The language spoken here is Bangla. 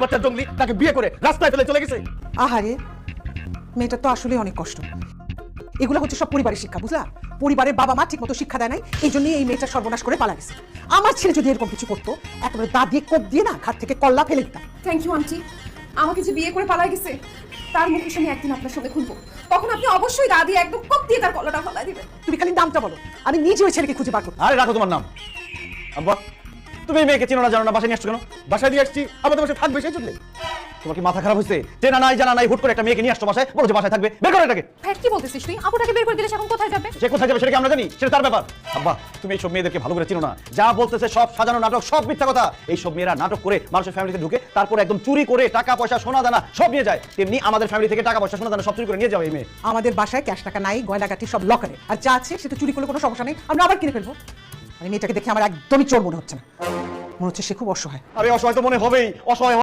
বাচ্চা জঙ্গলি তাকে বিয়ে করে রাস্তায় ফেলে চলে গেছে। আহারে, মেয়েটা তো আসলে অনেক কষ্ট। এগুলো হচ্ছে সব পরিবারের শিক্ষা, বুঝলা? পরিবারের বাবা মা ঠিক মতো শিক্ষা দেয় নাই, এই জন্যই এই মেয়েটা সর্বনাশ করে পালা গেছে। আমার ছেলে যদি এরকম কিছু করতো, একেবারে দা দিয়ে কোপ দিয়ে না ঘাট থেকে কল্লা ফেলে দিতাম। Thank you aunty. আমাকে যে বিয়ে করে পালাই গেছে তার মুখের সামনে একদিন আপনার সঙ্গে খুলবো, তখন আপনি অবশ্যই দা দিয়ে একদম কোপ দিয়ে তার কলাটা ফেলাই দিবেন। তুমি খালি নামটা বলো, আমি নিজে ওই ছেলেকে খুঁজে বার করবো। আরে রাখো তোমার নাম। আব্বা, তুমি এই মেয়েকে চিনো না জানো না, বাসায় নিয়ে আসছো কেন? বাসায় দিয়ে আসছি, আমাদের বাসায় থাকবে সেই জন্যে। তোমার কি মাথা খারাপ হয়েছে? চেনা নাই জানা নাই হুট করে একটা মেয়েকে নিয়ে আসছো বাসায়, বলো যে বাসায় থাকবে, বের করো এটাকে। হ্যাঁ, কি বলতেছিস তুই? আপুটাকে বের করে দিলে সে এখন কোথায় যাবে? সে কোথায় যাবে সেটা কি আমরা জানি? সেটা তার ব্যাপার। আব্বা, তুমি এইসব মেয়েদেরকে ভালো করে চিনো না। যা বলতেছে সব সাজানো নাটক, সব মিথ্যা কথা। এইসব মেয়েরা নাটক করে মানুষের ফ্যামিলিতে ঢুকে তারপর একদম চুরি করে টাকা পয়সা সোনা দানা সব নিয়ে যায়। তেমনি আমাদের ফ্যামিলি থেকে টাকা পয়সা সোনা দানা সব চুরি করে নিয়ে যাবে এই মেয়ে। আমাদের বাসায় ক্যাশ টাকা নাই, গয়নাগাটি সব লকারে, আর যা আছে সেটা চুরি করলে কোনো সমস্যা নেই, আমরা আবার কিনে ফেলবো। মানে মেয়েটাকে দেখে আমার একদমই চোর মনে হচ্ছে না, মনে হচ্ছে সে খুব অসহায়। আরে অসহায় তো মনে হবেই, অসহায়